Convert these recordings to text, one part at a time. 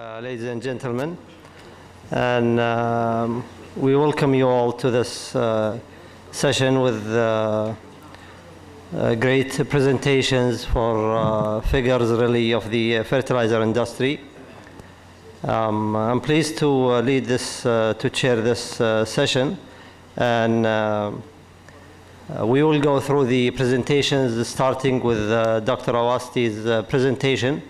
ladies and gentlemen, and we welcome you all to this session with great presentations for figures really of the fertilizer industry. I'm pleased to lead this, to chair this session, and we will go through the presentations starting with Dr. Awasti's presentation,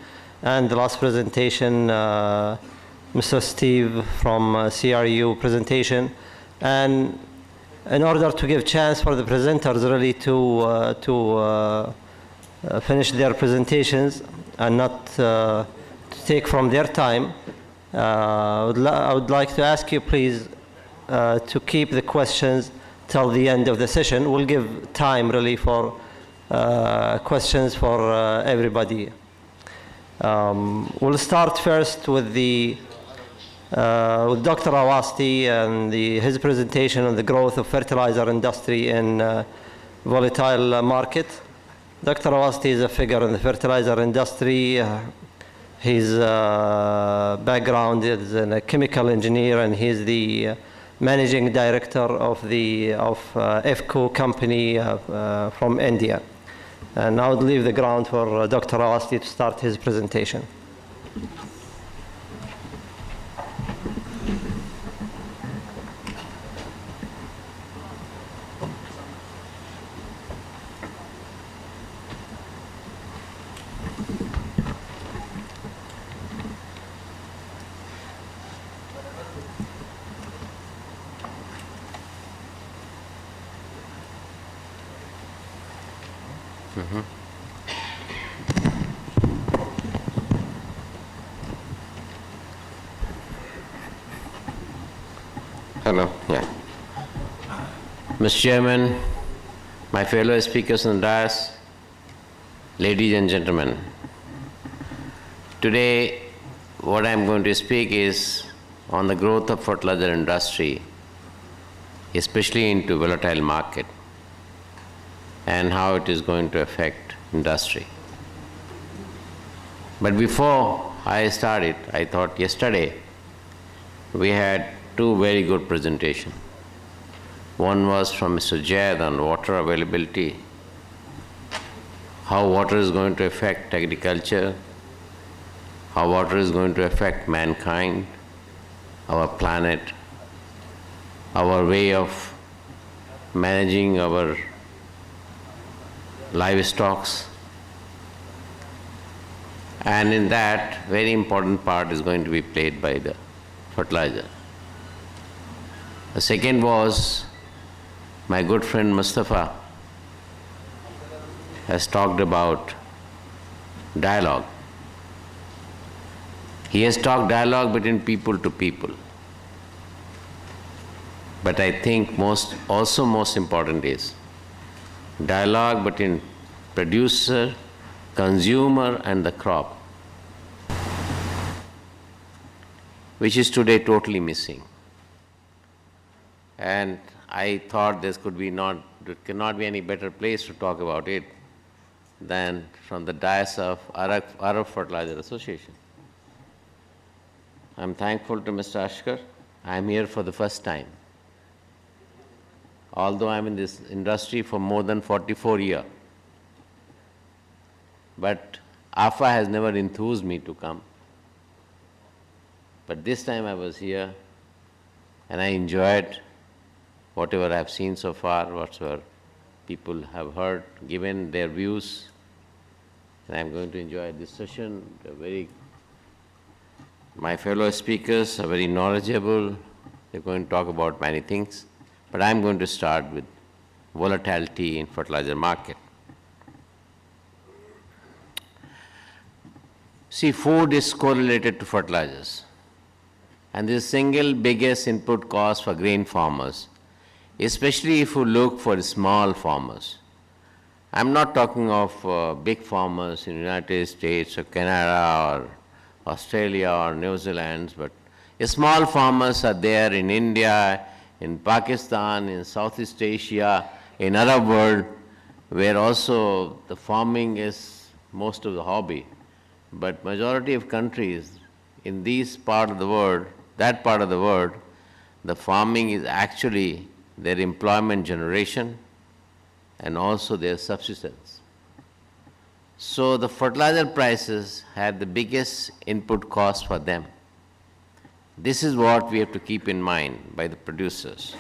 and the last presentation, Mr. Steve from CRU presentation. And in order to give chance for the presenters really to finish their presentations and not to take from their time, I would like to ask you please to keep the questions till the end of the session. We'll give time really for questions for everybody. We'll start first with with Dr. Awasti and his presentation on the growth of fertilizer industry in volatile market. Dr. Awasti is a figure in the fertilizer industry. His background is a chemical engineer, and he's the managing director of EFCO company from India. And I would leave the ground for Dr. Awasti to start his presentation. Hello, yeah. Mr. Chairman, my fellow speakers on the dais, ladies and gentlemen. Today, what I'm going to speak is on the growth of fertilizer industry, especially into volatile market, and how it is going to affect industry. But before I started, I thought yesterday we had two very good presentations. One was from Mr. Jayad on water availability, how water is going to affect agriculture, how water is going to affect mankind, our planet, our way of managing our livestock. And in that, very important part is going to be played by the fertilizer. The second was my good friend Mustafa has talked about dialogue. He has talked dialogue between people to people. But I think most important is dialogue between producer, consumer and the crop, which is today totally missing. And I thought there cannot be any better place to talk about it than from the dais of Arab Fertilizer Association. I'm thankful to Mr. Ashkar. I'm here for the first time. Although I'm in this industry for more than 44 years, but AFA has never enthused me to come. But this time I was here and I enjoyed whatever I have seen so far, whatsoever people have heard, given their views. And I'm going to enjoy this session. My fellow speakers are very knowledgeable. They're going to talk about many things. But I'm going to start with volatility in fertilizer market. See, food is correlated to fertilizers. And the single biggest input cost for grain farmers, especially if you look for small farmers. I'm not talking of big farmers in the United States or Canada or Australia or New Zealand, but small farmers are there in India, in Pakistan, in Southeast Asia, in Arab world, where also the farming is most of the hobby. But majority of countries in this part of the world, that part of the world, the farming is actually their employment generation and also their subsistence. So the fertilizer prices had the biggest input cost for them. This is what we have to keep in mind by the producers.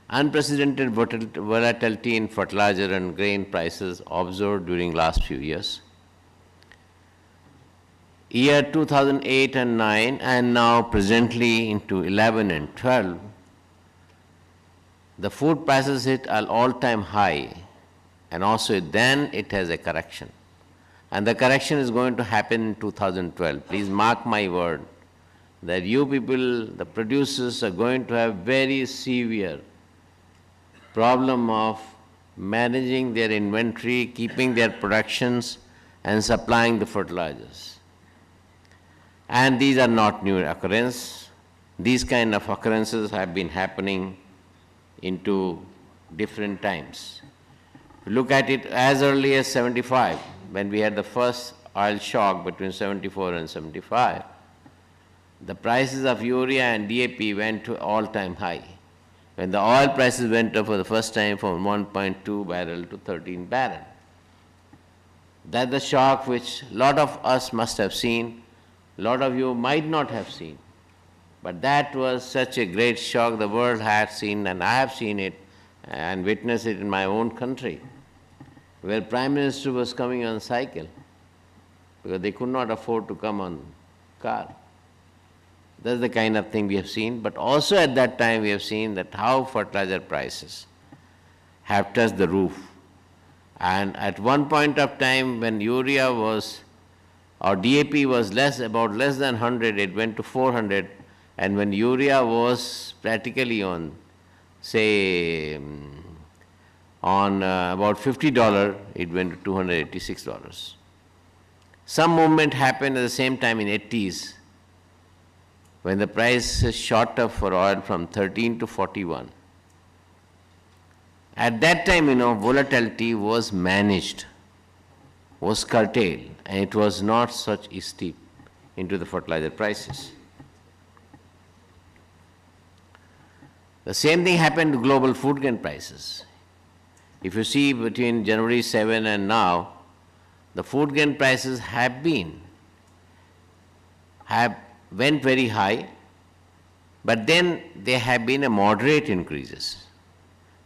Unprecedented volatility in fertilizer and grain prices observed during last few years. Year 2008 and 9 and now presently into 11 and 12, the food prices hit an all-time high, and also then it has a correction. And the correction is going to happen in 2012. Please mark my word that you people, the producers, are going to have very severe problem of managing their inventory, keeping their productions, and supplying the fertilizers. And these are not new occurrences. These kind of occurrences have been happening into different times. Look at it as early as 75, when we had the first oil shock between 74 and 75. The prices of urea and DAP went to all-time high. When the oil prices went up for the first time from 1.2 barrel to 13 barrel. That's the shock which a lot of us must have seen, a lot of you might not have seen. But that was such a great shock the world had seen, and I have seen it and witnessed it in my own country, where Prime Minister was coming on cycle because they could not afford to come on car. That's the kind of thing we have seen. But also at that time we have seen that how fertilizer prices have touched the roof. And at one point of time when urea was, or DAP was about less than 100, it went to 400. And when urea was practically on, say, on about $50, it went to $286. Some movement happened at the same time in 80s, when the price shot up for oil from 13 to 41. At that time, volatility was managed, was curtailed, and it was not such steep into the fertilizer prices. The same thing happened to global food grain prices. If you see between January 7 and now, the food grain prices have went very high, but then there have been a moderate increases,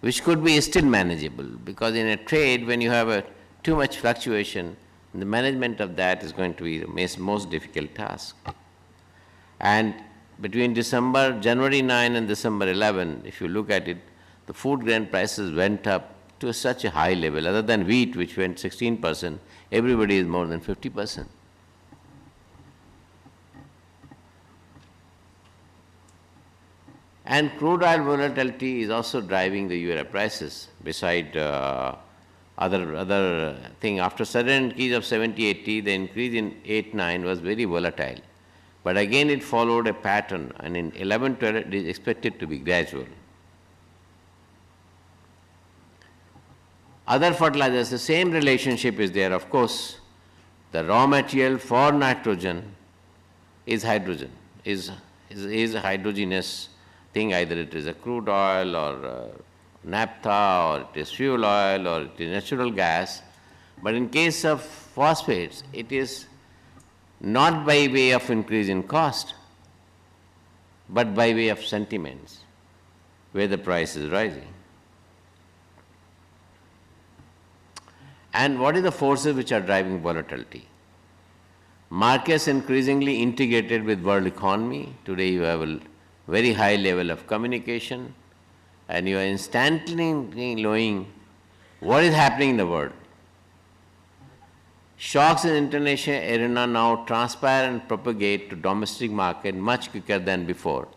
which could be still manageable, because in a trade, when you have too much fluctuation, the management of that is going to be the most difficult task. And between January 9 and December 11, if you look at it, the food grain prices went up to such a high level. Other than wheat, which went 16%, everybody is more than 50%. And crude oil volatility is also driving the urea prices, beside other thing. After sudden increase of 70-80, the increase in 8-9 was very volatile. But again it followed a pattern, and in 11-12 it is expected to be gradual. Other fertilizers, the same relationship is there. Of course, the raw material for nitrogen is hydrogen, is a hydrogenous thing. Either it is a crude oil or naphtha, or it is fuel oil, or it is natural gas. But in case of phosphates, it is not by way of increase in cost, but by way of sentiments, where the price is rising. And what are the forces which are driving volatility? Markets increasingly integrated with world economy. Today you have a very high level of communication, and you are instantly knowing what is happening in the world. Shocks in international arena now transpire and propagate to domestic market much quicker than before.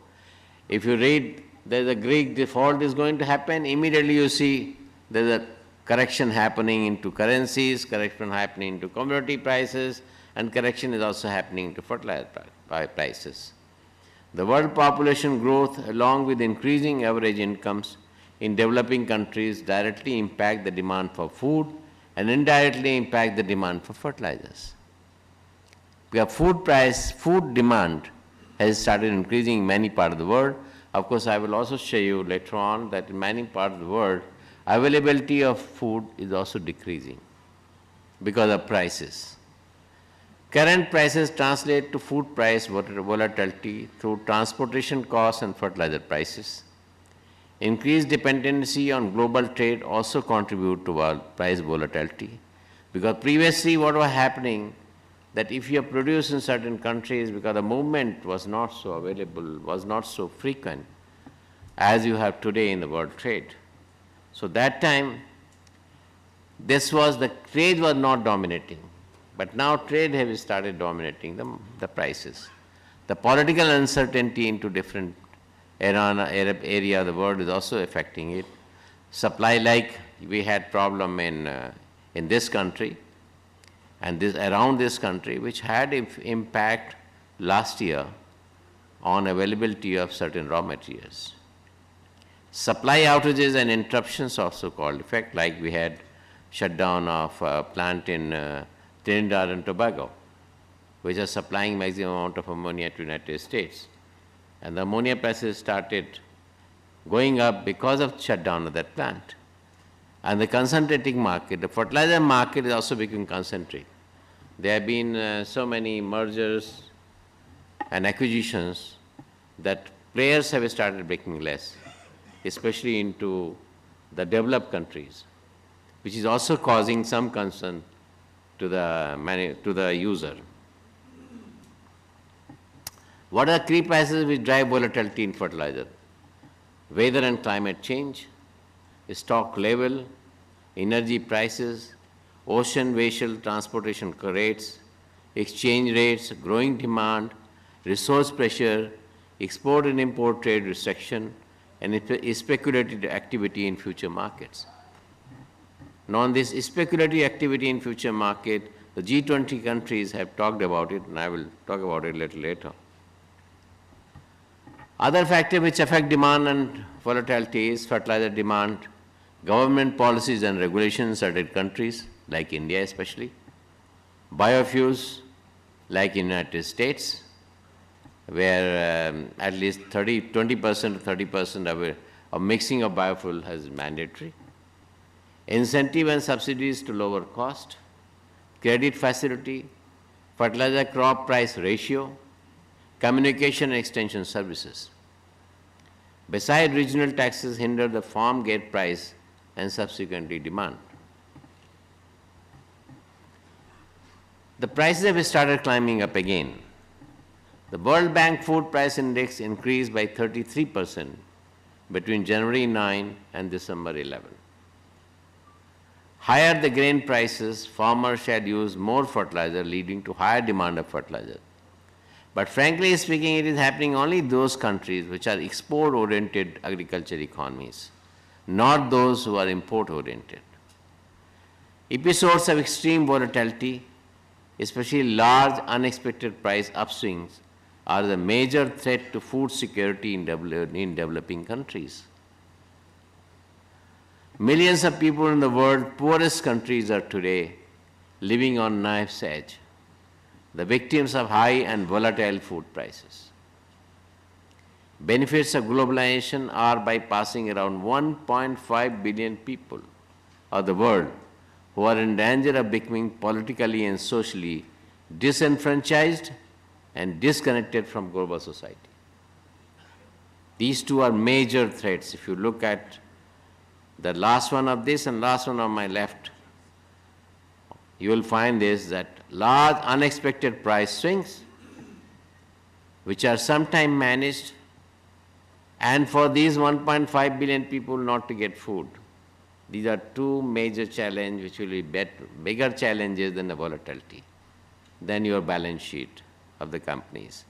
If you read there's a Greek default is going to happen, immediately you see there's a correction happening into currencies, correction happening into commodity prices, and correction is also happening into fertilizer prices. The world population growth, along with increasing average incomes in developing countries, directly impact the demand for food and indirectly impact the demand for fertilizers. Because food demand has started increasing in many parts of the world. Of course, I will also show you later on that in many parts of the world, availability of food is also decreasing because of prices. Current prices translate to food price volatility through transportation costs and fertilizer prices. Increased dependency on global trade also contribute to price volatility, because previously what was happening, that if you produce in certain countries, because the movement was not so available, was not so frequent as you have today in the world trade. So that time, the trade was not dominating, but now trade has started dominating the prices. The political uncertainty into different Arab area of the world is also affecting it. Supply, like we had problem in this country and around this country, which had impact last year on availability of certain raw materials. Supply outages and interruptions also called effect, like we had shutdown of a plant in Trinidad and Tobago, which are supplying maximum amount of ammonia to United States. And the ammonia prices started going up because of shutdown of that plant. And the concentrating market, the fertilizer market is also becoming concentrated. There have been so many mergers and acquisitions that players have started becoming less, especially into the developed countries, which is also causing some concern to the user. What are key prices which drive volatility in fertilizer? Weather and climate change, stock level, energy prices, ocean vessel transportation rates, exchange rates, growing demand, resource pressure, export and import trade restriction, and speculative activity in future markets. Now, on this speculative activity in future market, the G20 countries have talked about it, and I will talk about it a little later. Other factors which affect demand and volatility is fertilizer demand, government policies and regulations in certain countries, like India especially, biofuels, like United States, where at least 20% to 30% of mixing of biofuel is mandatory, incentive and subsidies to lower cost, credit facility, fertilizer crop price ratio, communication and extension services. Besides, regional taxes hinder the farm gate price and subsequently demand. The prices have started climbing up again. The World Bank Food Price Index increased by 33% between January 9 and December 11. Higher the grain prices, farmers shall use more fertilizer, leading to higher demand of fertilizer. But frankly speaking, it is happening only in those countries which are export-oriented agriculture economies, not those who are import-oriented. Episodes of extreme volatility, especially large unexpected price upswings, are the major threat to food security in developing countries. Millions of people in the world's poorest countries are today living on knife's edge, the victims of high and volatile food prices. Benefits of globalization are by passing around 1.5 billion people of the world who are in danger of becoming politically and socially disenfranchised and disconnected from global society. These two are major threats. If you look at the last one of this and last one on my left, you will find this, that large unexpected price swings, which are sometimes managed, and for these 1.5 billion people not to get food. These are two major challenges which will be bigger challenges than the volatility, than your balance sheet of the companies.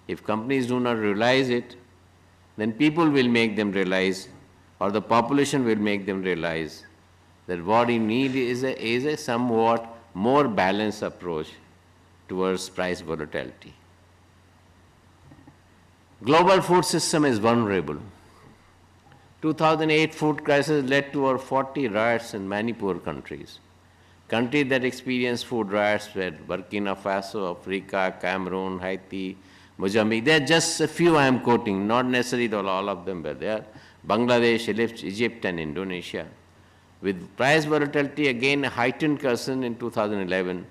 If companies do not realize it, then people will make them realize, or the population will make them realize, that what you need is a somewhat more balanced approach towards price volatility. Global food system is vulnerable. 2008 food crisis led to over 40 riots in many poor countries. Countries that experienced food riots were Burkina Faso, Africa, Cameroon, Haiti, Mozambique. There are just a few I am quoting, not necessarily all of them were there. Bangladesh, Egypt, and Indonesia. With price volatility again a heightened concern in 2011,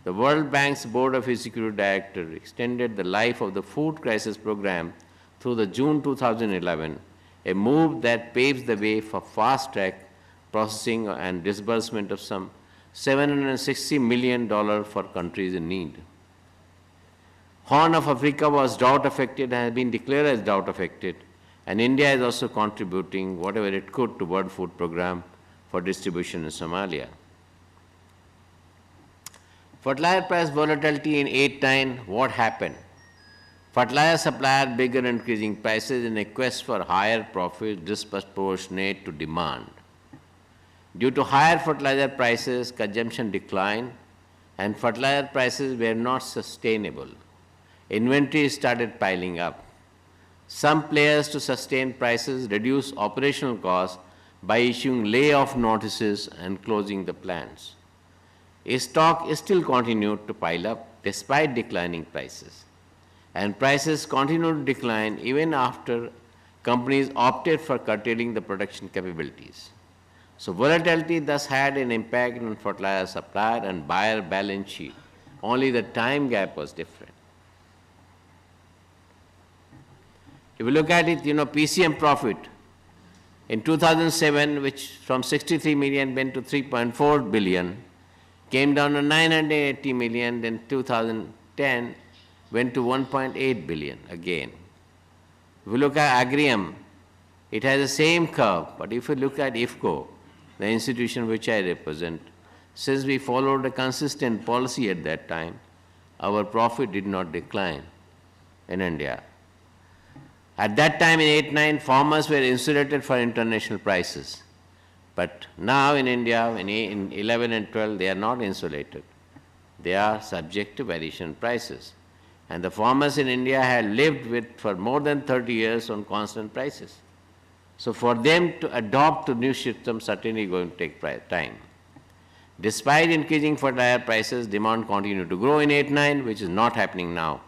the World Bank's Board of Executive Directors extended the life of the food crisis program through the June 2011, a move that paves the way for fast-track processing and disbursement of some $760 million for countries in need. Horn of Africa was drought-affected and has been declared as drought-affected, and India is also contributing whatever it could to World Food Program for distribution in Somalia. Fertilizer price volatility in 8-9, what happened? Fertilizer suppliers began increasing prices in a quest for higher profits disproportionate to demand. Due to higher fertilizer prices, consumption declined and fertilizer prices were not sustainable. Inventory started piling up. Some players to sustain prices reduced operational costs by issuing layoff notices and closing the plants. Stock still continued to pile up despite declining prices, and prices continued to decline even after companies opted for curtailing the production capabilities. So volatility thus had an impact on fertilizer supplier and buyer balance sheet. Only the time gap was different. If you look at it, PCM profit in 2007, which from 63 million went to 3.4 billion, came down to 980 million, then 2010 went to 1.8 billion again. If you look at Agrium, it has the same curve, but if you look at IFCO, the institution which I represent, since we followed a consistent policy at that time, our profit did not decline in India. At that time in 8-9, farmers were insulated for international prices. But now in India, in 11 and 12, they are not insulated. They are subject to variation prices. And the farmers in India had lived for more than 30 years on constant prices. So for them to adopt to new systems certainly going to take time. Despite increasing fertilizer prices, demand continued to grow in 8-9, which is not happening now.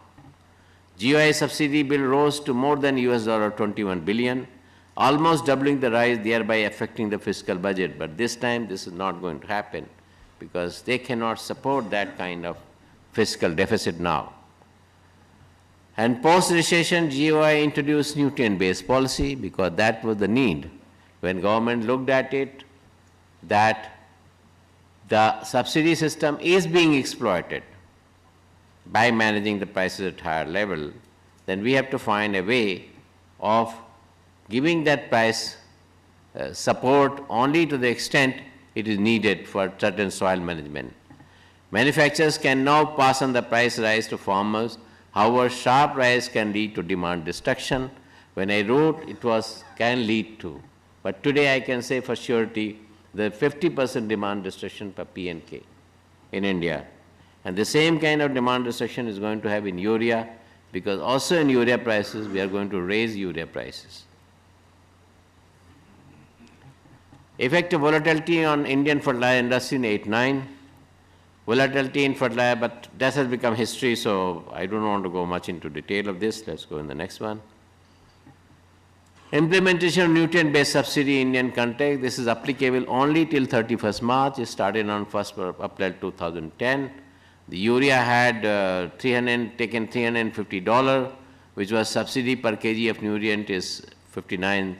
GOI subsidy bill rose to more than $21 billion, almost doubling the rise, thereby affecting the fiscal budget. But this time, this is not going to happen because they cannot support that kind of fiscal deficit now. And post-recession, GOI introduced nutrient-based policy because that was the need. When government looked at it, that the subsidy system is being exploited by managing the prices at higher level, then we have to find a way of giving that price support only to the extent it is needed for certain soil management. Manufacturers can now pass on the price rise to farmers. However, sharp rise can lead to demand destruction. When I wrote, it can lead to. But today I can say for surety the 50% demand destruction per P&K in India. And the same kind of demand destruction is going to have in urea, because also in urea prices, we are going to raise urea prices. Effect of volatility on Indian fertilizer industry in 8-9. Volatility in fertilizer, but that has become history, so I don't want to go much into detail of this. Let's go in the next one. Implementation of nutrient-based subsidy in Indian context. This is applicable only till 31st March. It started on 1st April 2010. The urea had taken $350, which was subsidy per kg of nutrient is 59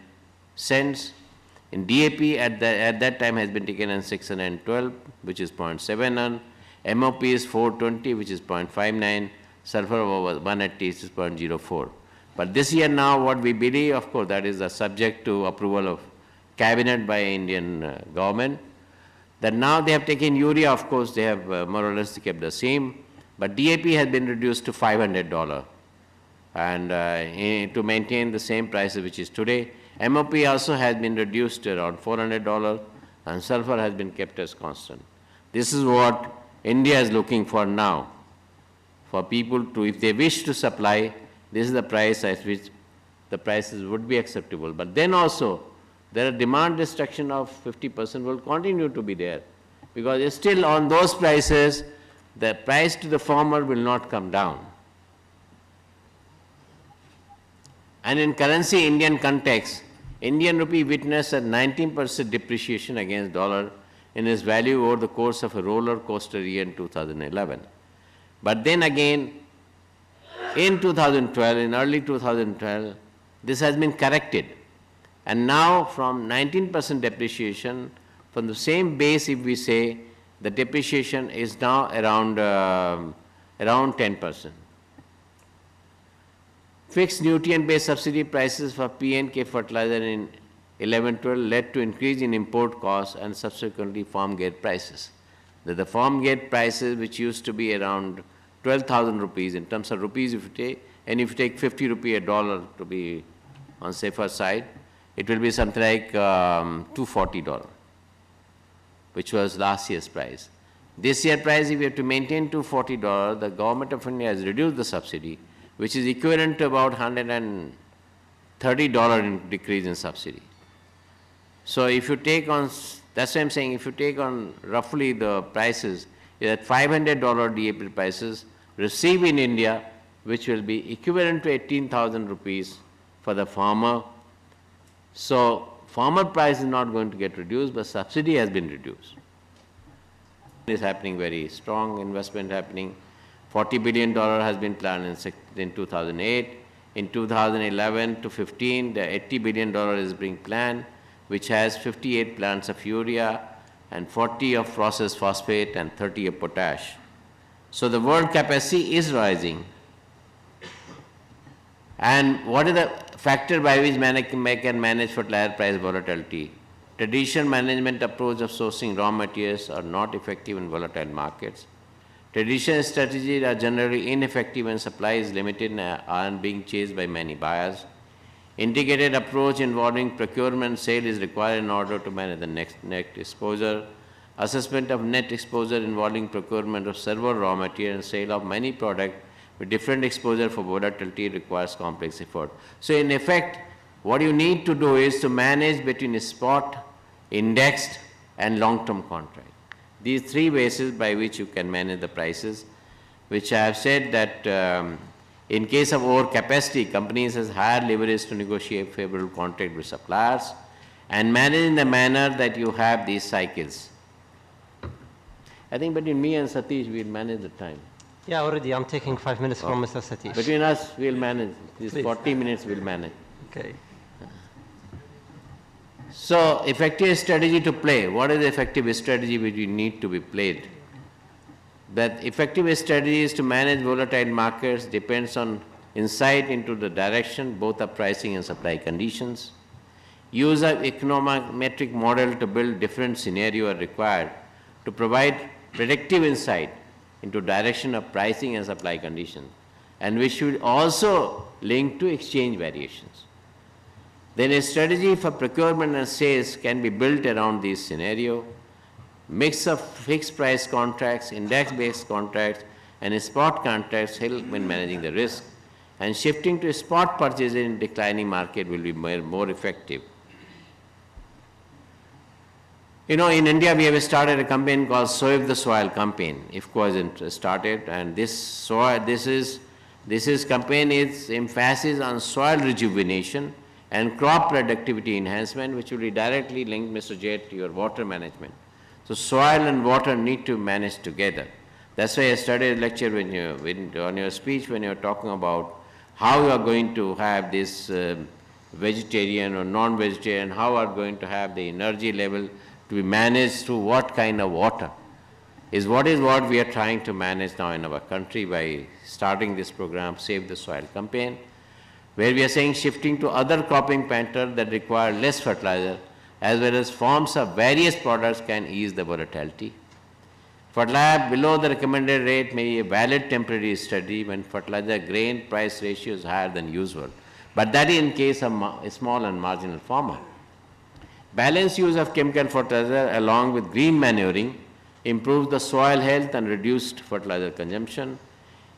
cents. In DAP at that time has been taken in 612, which is 0.71. MOP is 420, which is 0.59. Sulfur over 180 is 0.04. But this year now what we believe, of course, that is subject to approval of cabinet by Indian government, that now they have taken urea, of course, they have more or less kept the same, but DAP has been reduced to $500 and to maintain the same prices which is today. MOP also has been reduced to around $400 and sulfur has been kept as constant. This is what India is looking for now, for people to, if they wish to supply, this is the price at which the prices would be acceptable. But then also, there are demand destruction of 50% will continue to be there. because still on those prices, the price to the farmer will not come down. And in currency Indian context, Indian rupee witnessed a 19% depreciation against dollar in its value over the course of a roller coaster year in 2011. But then again, in 2012, in early 2012, this has been corrected. And now from 19% depreciation, from the same base, if we say, the depreciation is now around 10%. Fixed nutrient-based subsidy prices for P&K fertilizer in 11-12 led to increase in import costs and subsequently farm gate prices. The farm gate prices, which used to be around 12,000 rupees in terms of rupees if you take, and if you take 50 rupee a dollar to be on safer side, it will be something like $240, which was last year's price. This year price, if we have to maintain $240, the government of India has reduced the subsidy, which is equivalent to about $130 in decrease in subsidy. So if you take on, that's what I'm saying, if you take on roughly the prices, at $500 DAP prices received in India, which will be equivalent to 18,000 rupees for the farmer. So farmer price is not going to get reduced, but subsidy has been reduced. It is happening very strong investment happening. $40 billion has been planned in 2008. In 2011 to 15, the $80 billion is being planned, which has 58 plants of urea and 40 of processed phosphate and 30 of potash. So the world capacity is rising. And what is the factor by which man can manage fertilizer price volatility? Traditional management approach of sourcing raw materials are not effective in volatile markets. Traditional strategies are generally ineffective when supply is limited and are being chased by many buyers. Integrated approach involving procurement and sale is required in order to manage the net exposure. Assessment of net exposure involving procurement of several raw material and sale of many products with different exposure for volatility requires complex effort. So in effect, what you need to do is to manage between spot, indexed and long-term contract. These three bases by which you can manage the prices, which I have said that in case of overcapacity, companies has higher leverage to negotiate favorable contract with suppliers and manage in the manner that you have these cycles. I think between me and Satish, we'll manage the time. Yeah, already I'm taking 5 minutes from Mr. Satish. Between us, we'll manage. These Please. 40 minutes we'll manage. Okay. So, effective strategy to play. What is the effective strategy which we need to be played? That effective strategy is to manage volatile markets depends on insight into the direction, both of pricing and supply conditions. Use of econometric model to build different scenarios are required to provide predictive insight into direction of pricing and supply conditions, and which should also link to exchange variations. Then a strategy for procurement and sales can be built around this scenario. Mix of fixed price contracts, index-based contracts, and spot contracts help in managing the risk, and shifting to spot purchases in declining market will be more effective. You know, in India, we have started a campaign called Save the Soil campaign. IFFCO has started, and this campaign is emphasis on soil rejuvenation and crop productivity enhancement, which will be directly linked, Mr. Jet, to your water management. So soil and water need to manage together. That's why I started a lecture on your speech when you were talking about how you are going to have this vegetarian or non-vegetarian, how are going to have the energy level to be managed through what kind of water is what we are trying to manage now in our country by starting this program, Save the Soil campaign, where we are saying shifting to other cropping patterns that require less fertilizer, as well as forms of various products can ease the volatility. Fertilizer below the recommended rate may be a valid temporary strategy when fertilizer grain price ratio is higher than usual, but that is in case of a small and marginal farmer. Balanced use of chemical fertilizer along with green manuring improves the soil health and reduced fertilizer consumption.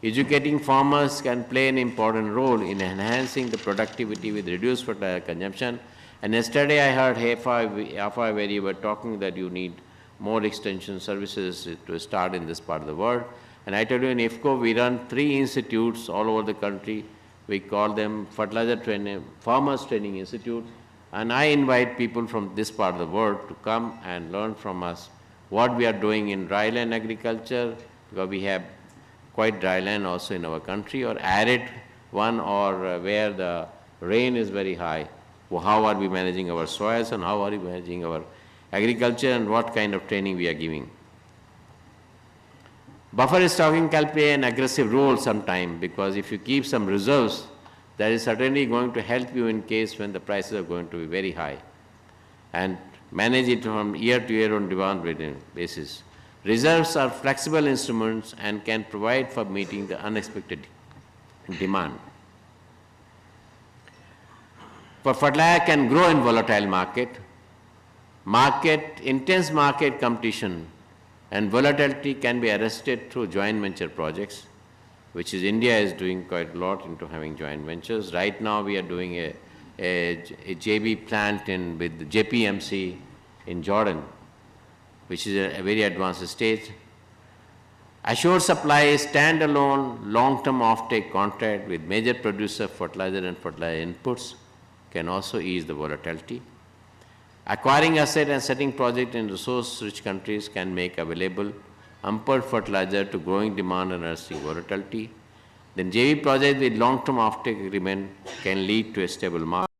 Educating farmers can play an important role in enhancing the productivity with reduced fertilizer consumption. And yesterday I heard AFI where you were talking that you need more extension services to start in this part of the world. And I tell you, in IFCO, we run 3 institutes all over the country. We call them Fertilizer Training, Farmers Training Institute. And I invite people from this part of the world to come and learn from us what we are doing in dryland agriculture, because we have quite dryland also in our country, or arid one, or where the rain is very high. Well, how are we managing our soils and how are we managing our agriculture and what kind of training we are giving. Buffer stocking can play an aggressive role sometime, because if you keep some reserves, that is certainly going to help you in case when the prices are going to be very high, and manage it from year to year on demand basis. Reserves are flexible instruments and can provide for meeting the unexpected demand. For fertilizer can grow in volatile intense market competition and volatility can be arrested through joint venture projects, which is India is doing quite a lot into having joint ventures. Right now we are doing a JV plant with JPMC in Jordan, which is a very advanced stage. Assured supply is standalone long-term offtake contract with major producer fertilizer and fertilizer inputs can also ease the volatility. Acquiring asset and setting project in resource-rich countries can make available ample fertilizer to growing demand and arresting volatility. Then JV project with long-term offtake agreement can lead to a stable market.